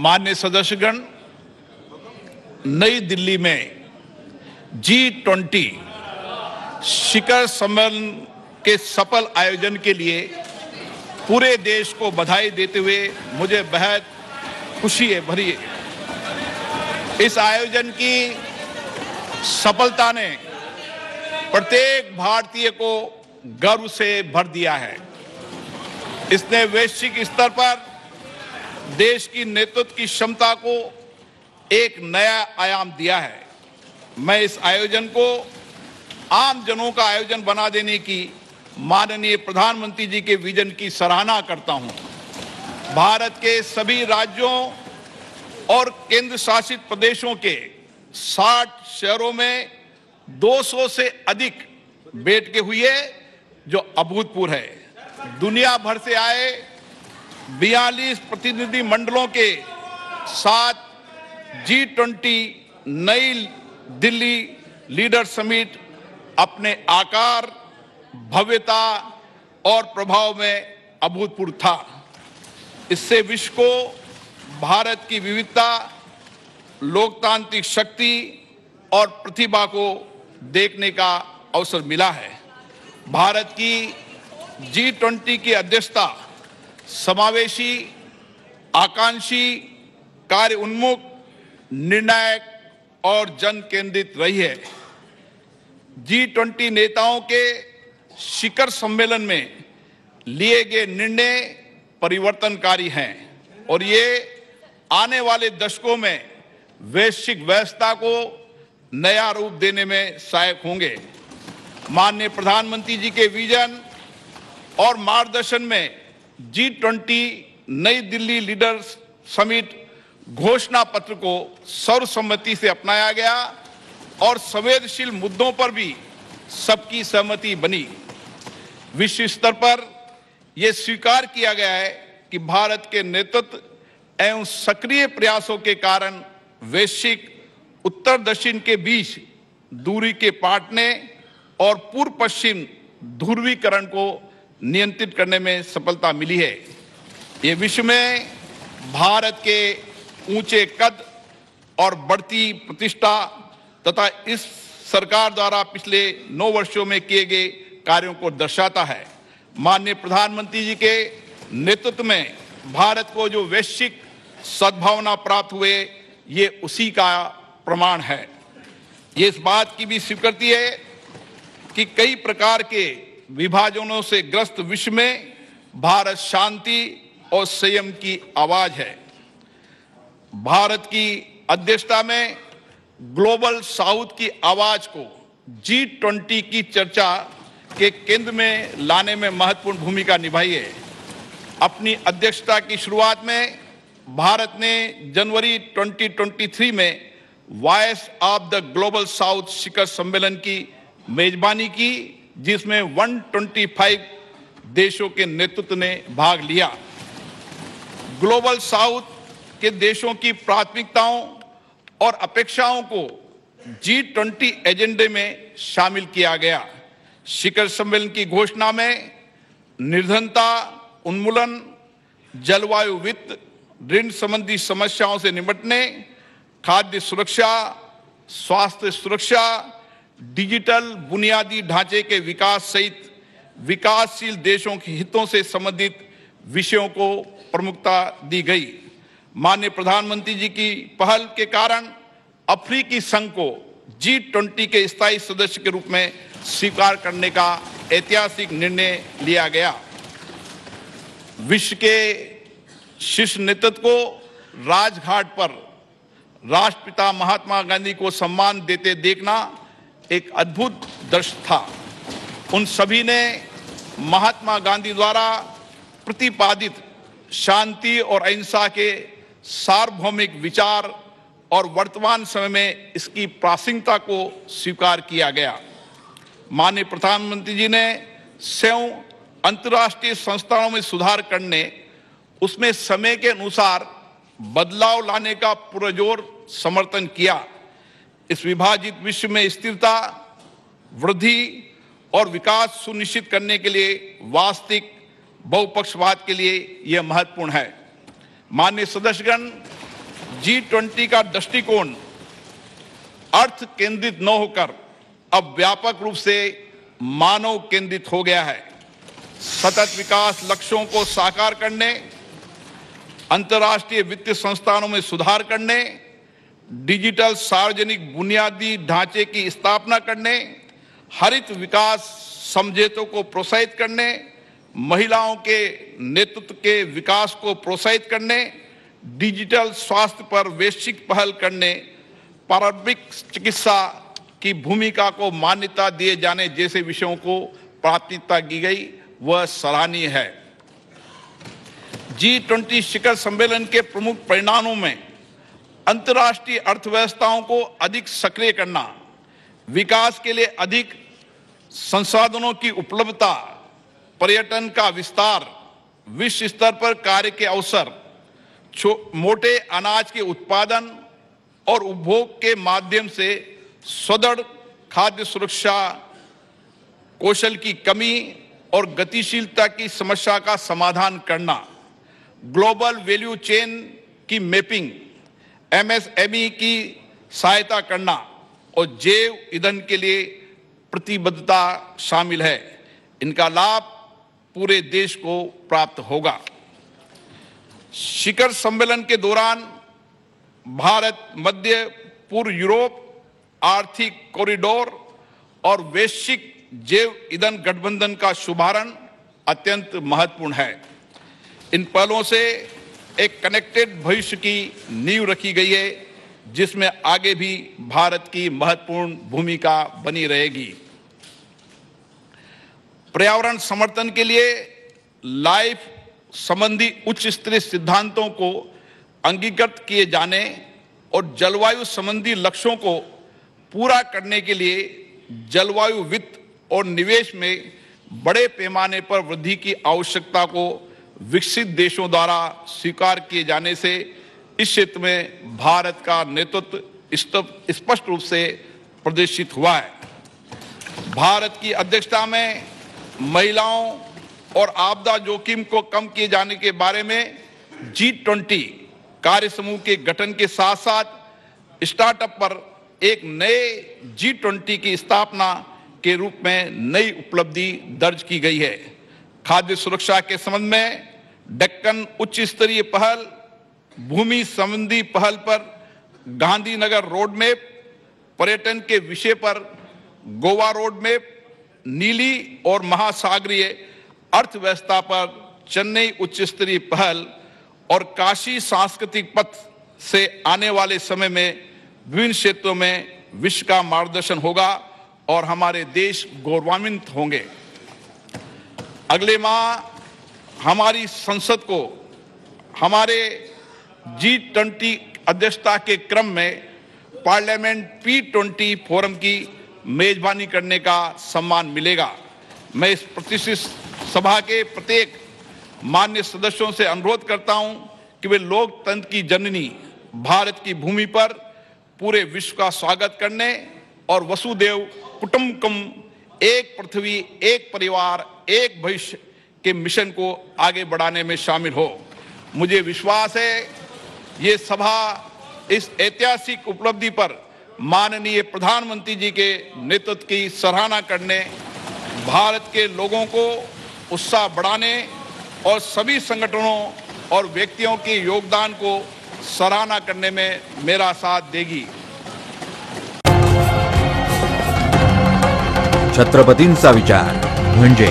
माननीय सदस्यगण, नई दिल्ली में G20 शिखर सम्मेलन के सफल आयोजन के लिए पूरे देश को बधाई देते हुए मुझे बेहद खुशी है भरी है। इस आयोजन की सफलता ने प्रत्येक भारतीय को गर्व से भर दिया है। इसने वैश्विक स्तर पर देश की नेतृत्व की क्षमता को एक नया आयाम दिया है। मैं इस आयोजन को आम जनों का आयोजन बना देने की माननीय प्रधानमंत्री जी के विजन की सराहना करता हूं। भारत के सभी राज्यों और केंद्र शासित प्रदेशों के 60 शहरों में 200 से अधिक बैठकें हुई है, जो अभूतपूर्व है। दुनिया भर से आए 42 प्रतिनिधि मंडलों के साथ G20 नई दिल्ली लीडर समिट अपने आकार, भव्यता और प्रभाव में अभूतपूर्व था। इससे विश्व को भारत की विविधता, लोकतांत्रिक शक्ति और प्रतिभा को देखने का अवसर मिला है। भारत की G20 की अध्यक्षता समावेशी, आकांक्षी, कार्य उन्मुख, निर्णायक और जन केंद्रित रही है। G20 नेताओं के शिखर सम्मेलन में लिए गए निर्णय परिवर्तनकारी हैं और ये आने वाले दशकों में वैश्विक व्यवस्था को नया रूप देने में सहायक होंगे। माननीय प्रधानमंत्री जी के विजन और मार्गदर्शन में G20 नई दिल्ली लीडर्स समिट घोषणा पत्र को सर्वसम्मति से अपनाया गया और संवेदनशील मुद्दों पर भी सबकी सहमति बनी। विश्व स्तर पर यह स्वीकार किया गया है कि भारत के नेतृत्व एवं सक्रिय प्रयासों के कारण वैश्विक उत्तर दक्षिण के बीच दूरी के पाटने और पूर्व पश्चिम ध्रुवीकरण को नियंत्रित करने में सफलता मिली है। ये विश्व में भारत के ऊंचे कद और बढ़ती प्रतिष्ठा तथा इस सरकार द्वारा पिछले 9 वर्षों में किए गए कार्यों को दर्शाता है। माननीय प्रधानमंत्री जी के नेतृत्व में भारत को जो वैश्विक सद्भावना प्राप्त हुए, ये उसी का प्रमाण है। ये इस बात की भी स्वीकृति है कि कई प्रकार के विभाजनों से ग्रस्त विश्व में भारत शांति और संयम की आवाज है। भारत की अध्यक्षता में ग्लोबल साउथ की आवाज को G20 की चर्चा के केंद्र में लाने में महत्वपूर्ण भूमिका निभाई है। अपनी अध्यक्षता की शुरुआत में भारत ने जनवरी 2023 में voice of the global south शिखर सम्मेलन की मेजबानी की, जिसमें 125 देशों के नेतृत्व ने भाग लिया। ग्लोबल साउथ के देशों की प्राथमिकताओं और अपेक्षाओं को G20 एजेंडे में शामिल किया गया। शिखर सम्मेलन की घोषणा में निर्धनता उन्मूलन, जलवायु वित्त, ऋण संबंधी समस्याओं से निपटने, खाद्य सुरक्षा, स्वास्थ्य सुरक्षा, डिजिटल बुनियादी ढांचे के विकास सहित विकासशील देशों के हितों से संबंधित विषयों को प्रमुखता दी गई। माननीय प्रधानमंत्री जी की पहल के कारण अफ्रीकी संघ को G20 के स्थायी सदस्य के रूप में स्वीकार करने का ऐतिहासिक निर्णय लिया गया। विश्व के शीर्ष नेतृत्व को राजघाट पर राष्ट्रपिता महात्मा गांधी को सम्मान देते देखना एक अद्भुत दृश्य था। उन सभी ने महात्मा गांधी द्वारा प्रतिपादित शांति और अहिंसा के सार्वभौमिक विचार और वर्तमान समय में इसकी प्रासंगिकता को स्वीकार किया गया। माननीय प्रधानमंत्री जी ने संयुक्त अंतर्राष्ट्रीय संस्थानों में सुधार करने, उसमें समय के अनुसार बदलाव लाने का पुरजोर समर्थन किया। इस विभाजित विश्व में स्थिरता, वृद्धि और विकास सुनिश्चित करने के लिए वास्तविक बहुपक्षवाद के लिए यह महत्वपूर्ण है। माननीय सदस्यगण, G20 का दृष्टिकोण अर्थ केंद्रित न होकर अब व्यापक रूप से मानव केंद्रित हो गया है। सतत विकास लक्ष्यों को साकार करने, अंतर्राष्ट्रीय वित्तीय संस्थानों में सुधार करने, डिजिटल सार्वजनिक बुनियादी ढांचे की स्थापना करने, हरित विकास समझौतों को प्रोत्साहित करने, महिलाओं के नेतृत्व के विकास को प्रोत्साहित करने, डिजिटल स्वास्थ्य पर वैश्विक पहल करने, प्रारंभिक चिकित्सा की भूमिका को मान्यता दिए जाने जैसे विषयों को प्राथमिकता दी गई, वह सराहनीय है। G20 शिखर सम्मेलन के प्रमुख परिणामों में अंतर्राष्ट्रीय अर्थव्यवस्थाओं को अधिक सक्रिय करना, विकास के लिए अधिक संसाधनों की उपलब्धता, पर्यटन का विस्तार, विश्व स्तर पर कार्य के अवसर, मोटे अनाज के उत्पादन और उपभोग के माध्यम से सुदृढ़ खाद्य सुरक्षा, कौशल की कमी और गतिशीलता की समस्या का समाधान करना, ग्लोबल वैल्यू चेन की मैपिंग, MSME की सहायता करना और जैव ईंधन के लिए प्रतिबद्धता शामिल है। इनका लाभ पूरे देश को प्राप्त होगा। शिखर सम्मेलन के दौरान भारत मध्य पूर्व यूरोप आर्थिक कॉरिडोर और वैश्विक जैव ईंधन गठबंधन का शुभारंभ अत्यंत महत्वपूर्ण है। इन पहलों से एक कनेक्टेड भविष्य की नींव रखी गई है, जिसमें आगे भी भारत की महत्वपूर्ण भूमिका बनी रहेगी। पर्यावरण समर्थन के लिए लाइफ संबंधी उच्च स्तरीय सिद्धांतों को अंगीकृत किए जाने और जलवायु संबंधी लक्ष्यों को पूरा करने के लिए जलवायु वित्त और निवेश में बड़े पैमाने पर वृद्धि की आवश्यकता को विकसित देशों द्वारा स्वीकार किए जाने से इस क्षेत्र में भारत का नेतृत्व स्पष्ट रूप से प्रदर्शित हुआ है। भारत की अध्यक्षता में महिलाओं और आपदा जोखिम को कम किए जाने के बारे में G20 कार्य समूह के गठन के साथ साथ स्टार्टअप पर एक नए G20 की स्थापना के रूप में नई उपलब्धि दर्ज की गई है। खाद्य सुरक्षा के संबंध में डेक्कन उच्च स्तरीय पहल, भूमि संबंधी पहल पर गांधीनगर रोड मैप, पर्यटन के विषय पर गोवा रोड मैप, नीली और महासागरीय अर्थव्यवस्था पर चेन्नई उच्च स्तरीय पहल और काशी सांस्कृतिक पथ से आने वाले समय में विभिन्न क्षेत्रों में विश्व का मार्गदर्शन होगा और हमारे देश गौरवान्वित होंगे। अगले माह हमारी संसद को हमारे G20 अध्यक्षता के क्रम में पार्लियामेंट P20 फोरम की मेजबानी करने का सम्मान मिलेगा। मैं इस प्रतिष्ठित सभा के प्रत्येक मान्य सदस्यों से अनुरोध करता हूं कि वे लोकतंत्र की जननी भारत की भूमि पर पूरे विश्व का स्वागत करने और वसुदेव कुटुंबकम, एक पृथ्वी एक परिवार एक भविष्य के मिशन को आगे बढ़ाने में शामिल हो। मुझे विश्वास है ये सभा इस ऐतिहासिक उपलब्धि पर माननीय प्रधानमंत्री जी के नेतृत्व की सराहना करने, भारत के लोगों को उत्साह बढ़ाने और सभी संगठनों और व्यक्तियों के योगदान को सराहना करने में मेरा साथ देगी। छत्रपतींचा विचार म्हणजे